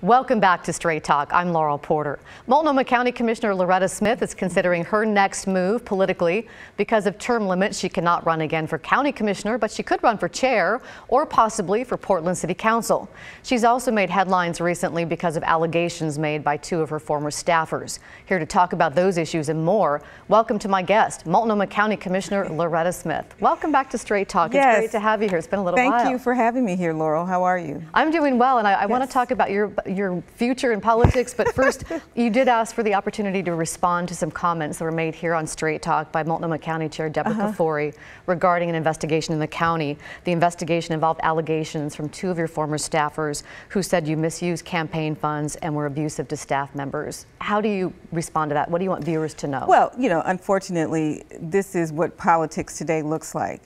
Welcome back to Straight Talk. I'm Laurel Porter. Multnomah County Commissioner Loretta Smith is considering her next move politically. Because of term limits, she cannot run again for county commissioner, but she could run for chair or possibly for Portland City Council. She's also made headlines recently because of allegations made by two of her former staffers. Here to talk about those issues and more, welcome to my guest, Multnomah County Commissioner Loretta Smith. Welcome back to Straight Talk. Yes. It's great to have you here. It's been a little while. Thank you for having me here, Laurel. How are you? I'm doing well, and I want to talk about your future in politics, but first, you did ask for the opportunity to respond to some comments that were made here on Straight Talk by Multnomah County Chair Deborah Kafoury regarding an investigation in the county. The investigation involved allegations from two of your former staffers who said you misused campaign funds and were abusive to staff members. How do you respond to that? What do you want viewers to know? Well, you know, unfortunately, this is what politics today looks like.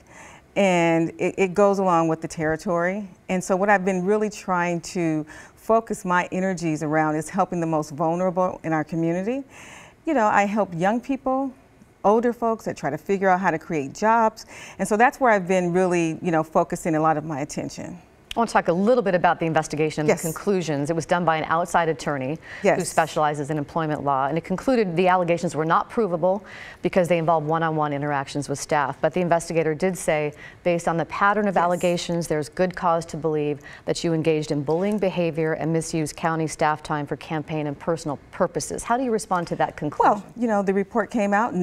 And it goes along with the territory. And so what I've been really trying to focus my energies around is helping the most vulnerable in our community. You know, I help young people, older folks that try to figure out how to create jobs. And so that's where I've been really, you know, focusing a lot of my attention. I want to talk a little bit about the investigation and Yes. the conclusions. It was done by an outside attorney Yes. who specializes in employment law, and it concluded the allegations were not provable because they involved one-on-one interactions with staff. But the investigator did say, based on the pattern of Yes. allegations, there's good cause to believe that you engaged in bullying behavior and misused county staff time for campaign and personal purposes. How do you respond to that conclusion? Well, you know, the report came out.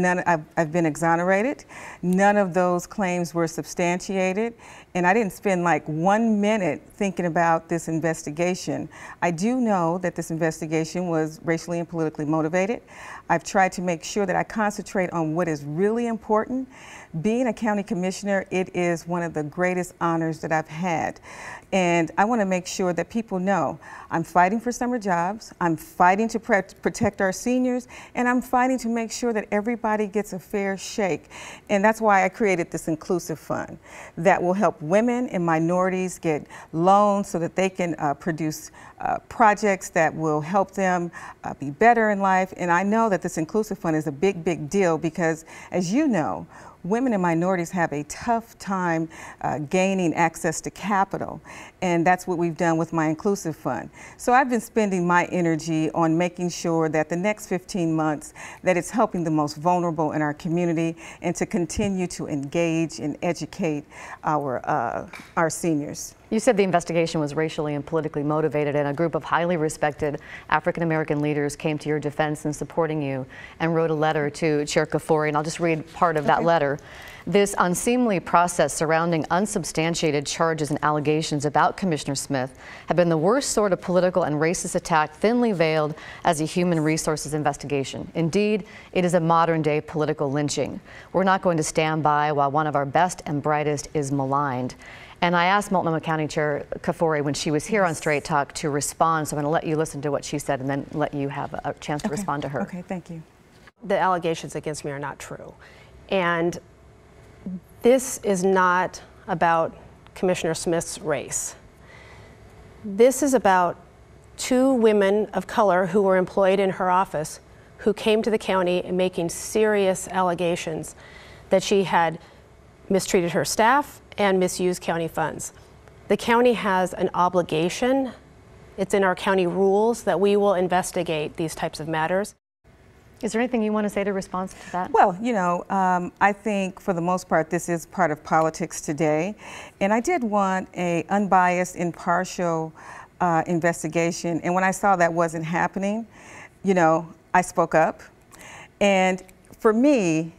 I've been exonerated. None of those claims were substantiated. And I didn't spend like 1 minute thinking about this investigation. I do know that this investigation was racially and politically motivated. I've tried to make sure that I concentrate on what is really important. Being a county commissioner, it is one of the greatest honors that I've had. And I want to make sure that people know I'm fighting for summer jobs, I'm fighting to protect our seniors, and I'm fighting to make sure that everybody gets a fair shake. And that's why I created this inclusive fund that will help women and minorities get loans so that they can produce projects that will help them be better in life. And I know that this inclusive fund is a big, big deal because, as you know, women and minorities have a tough time gaining access to capital, and that's what we've done with my inclusive fund. So I've been spending my energy on making sure that the next 15 months that it's helping the most vulnerable in our community and to continue to engage and educate our seniors. You said the investigation was racially and politically motivated, and a group of highly respected African-American leaders came to your defense in supporting you and wrote a letter to Chair Kafoury, and I'll just read part of that letter. This unseemly process surrounding unsubstantiated charges and allegations about Commissioner Smith have been the worst sort of political and racist attack, thinly veiled as a human resources investigation. Indeed, it is a modern-day political lynching. We're not going to stand by while one of our best and brightest is maligned. And I asked Multnomah County Chair Kafoury when she was here on Straight Talk to respond, so I'm going to let you listen to what she said and then let you have a chance to respond to her. Okay, thank you. The allegations against me are not true. And this is not about Commissioner Smith's race. This is about two women of color who were employed in her office who came to the county and making serious allegations that she had mistreated her staff and misused county funds. The county has an obligation, it's in our county rules, that we will investigate these types of matters. Is there anything you want to say to respond to that? Well, you know, I think for the most part, this is part of politics today. And I did want an unbiased, impartial investigation. And when I saw that wasn't happening, you know, I spoke up. And for me,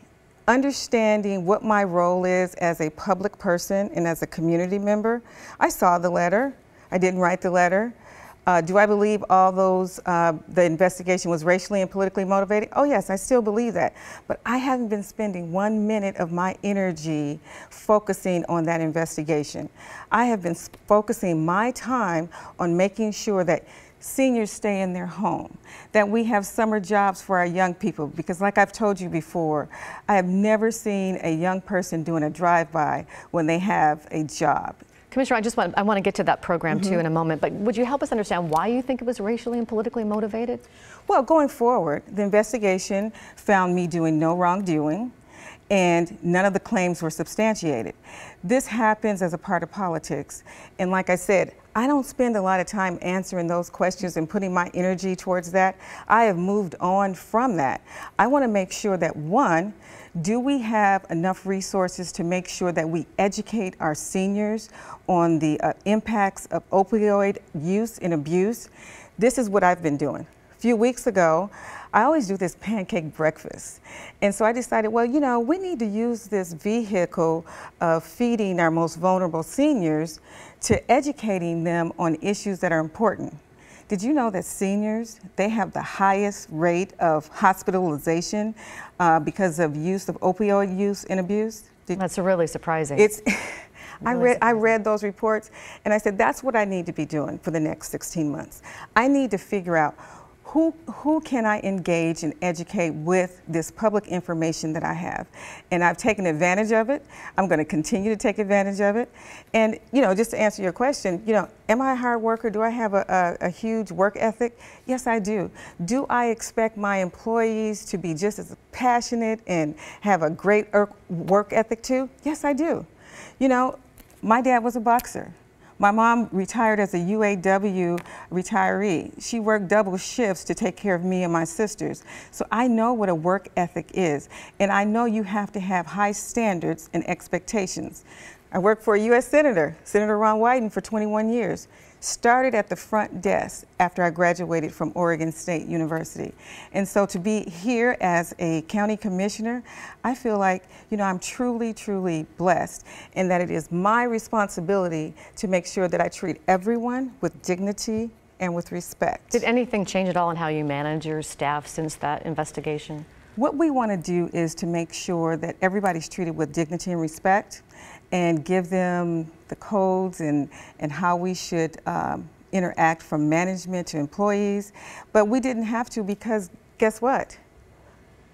understanding what my role is as a public person and as a community member, I saw the letter. I didn't write the letter. Do I believe all those, the investigation was racially and politically motivated? Oh yes, I still believe that. But I haven't been spending 1 minute of my energy focusing on that investigation. I have been focusing my time on making sure that seniors stay in their home, that we have summer jobs for our young people, because like I've told you before, I have never seen a young person doing a drive-by when they have a job. Commissioner, I want to get to that program too in a moment, but would you help us understand why you think it was racially and politically motivated? Well, going forward, the investigation found me doing no wrongdoing, and none of the claims were substantiated. This happens as a part of politics, and like I said, I don't spend a lot of time answering those questions and putting my energy towards that. I have moved on from that. I want to make sure that, one, do we have enough resources to make sure that we educate our seniors on the impacts of opioid use and abuse? This is what I've been doing. A few weeks ago, I always do this pancake breakfast. And so I decided, well, you know, we need to use this vehicle of feeding our most vulnerable seniors to educating them on issues that are important. Did you know that seniors, they have the highest rate of hospitalization because of use of opioid use and abuse? That's really surprising. It's, I read those reports and I said, that's what I need to be doing for the next 16 months. I need to figure out who can I engage and educate with this public information that I have? And I've taken advantage of it. I'm going to continue to take advantage of it. And, you know, just to answer your question, you know, am I a hard worker? Do I have a huge work ethic? Yes, I do. Do I expect my employees to be just as passionate and have a great work ethic too? Yes, I do. You know, my dad was a boxer. My mom retired as a UAW retiree. She worked double shifts to take care of me and my sisters. So I know what a work ethic is. And I know you have to have high standards and expectations. I worked for a U.S. Senator, Senator Ron Wyden, for 21 years. Started at the front desk after I graduated from Oregon State University. And so to be here as a county commissioner, I feel like, you know, I'm truly, truly blessed, and that it is my responsibility to make sure that I treat everyone with dignity and with respect. Did anything change at all in how you manage your staff since that investigation? What we want to do is to make sure that everybody's treated with dignity and respect, and give them the codes and how we should interact from management to employees. But we didn't have to, because guess what?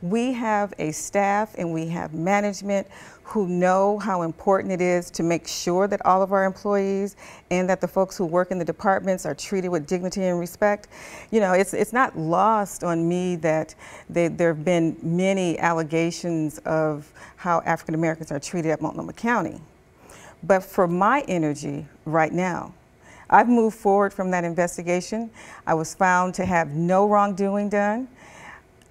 We have a staff and we have management who know how important it is to make sure that all of our employees and that the folks who work in the departments are treated with dignity and respect. You know, it's not lost on me that there have been many allegations of how African Americans are treated at Multnomah County. But for my energy right now, I've moved forward from that investigation. I was found to have no wrongdoing done.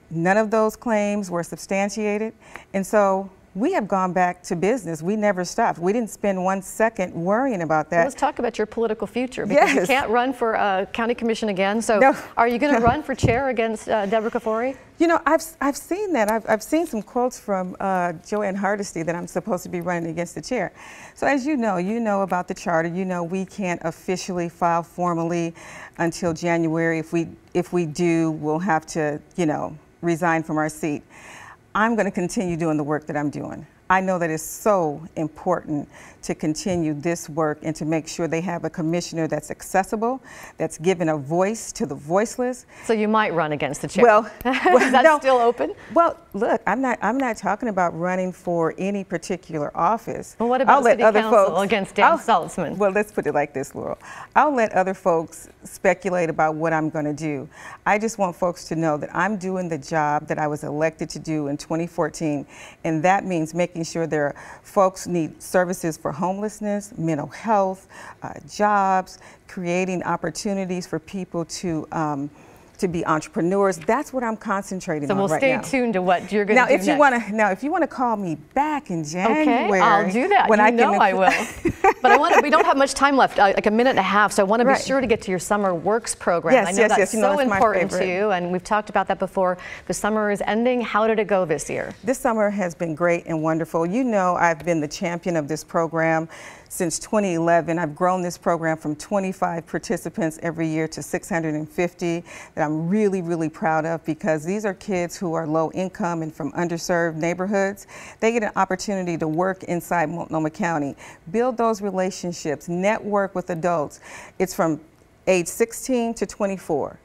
None of those claims were substantiated. And so we have gone back to business. We never stopped. We didn't spend 1 second worrying about that. Well, let's talk about your political future, because you can't run for county commission again. So no. Are you going to run for chair against Deborah Kafoury? You know, I've seen that. I've seen some quotes from Joanne Hardesty that I'm supposed to be running against the chair. So as you know about the charter. You know we can't officially file formally until January. If we do, we'll have to, you know, resign from our seat. I'm going to continue doing the work that I'm doing. I know that it's so important to continue this work and to make sure they have a commissioner that's accessible, that's given a voice to the voiceless. So you might run against the chair. Well, is that still open? Well, look, I'm not talking about running for any particular office. Well, what about city council against Dan Saltzman? Well, let's put it like this, Laurel. I'll let other folks speculate about what I'm going to do. I just want folks to know that I'm doing the job that I was elected to do in 2014, and that means making sure there are folks need services for homelessness, mental health, jobs, creating opportunities for people to be entrepreneurs. That's what I'm concentrating on right now. So we'll stay tuned to what you're going to do next. Now, if you want to call me back in January, okay, I'll do that. I will. But we don't have much time left, like a minute and a half. So I want to be sure to get to your summer works program. Yes, I know that's you so know, that's important to you, and we've talked about that before. The summer is ending. How did it go this year? This summer has been great and wonderful. You know, I've been the champion of this program since 2011. I've grown this program from 25 participants every year to 650 that I'm really, really proud of, because these are kids who are low income and from underserved neighborhoods. They get an opportunity to work inside Multnomah County, build those relationships, network with adults. It's from age 16 to 24.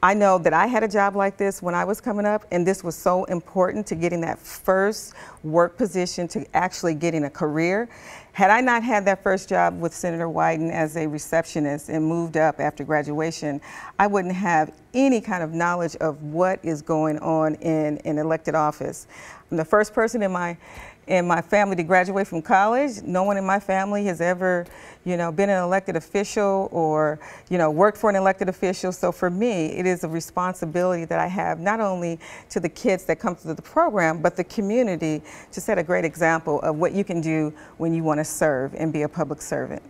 I know that I had a job like this when I was coming up, and this was so important to getting that first work position, to actually getting a career. Had I not had that first job with Senator Wyden as a receptionist and moved up after graduation, I wouldn't have any kind of knowledge of what is going on in elected office. I'm the first person in in my family to graduate from college. No one in my family has ever, been an elected official or, worked for an elected official. So for me, it is a responsibility that I have not only to the kids that come through the program, but the community to set a great example of what you can do when you want to serve and be a public servant.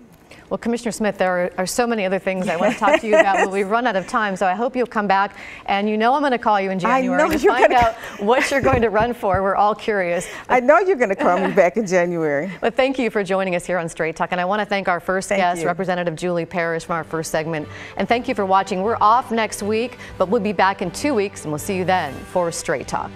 Well, Commissioner Smith, there are so many other things I want to talk to you about, but we've run out of time, so I hope you'll come back. And I'm going to call you in January to find out what you're going to run for. We're all curious. I know you're going to call me back in January. But thank you for joining us here on Straight Talk. And I want to thank our first guest, Representative Julie Parrish, from our first segment. And thank you for watching. We're off next week, but we'll be back in 2 weeks, and we'll see you then for Straight Talk.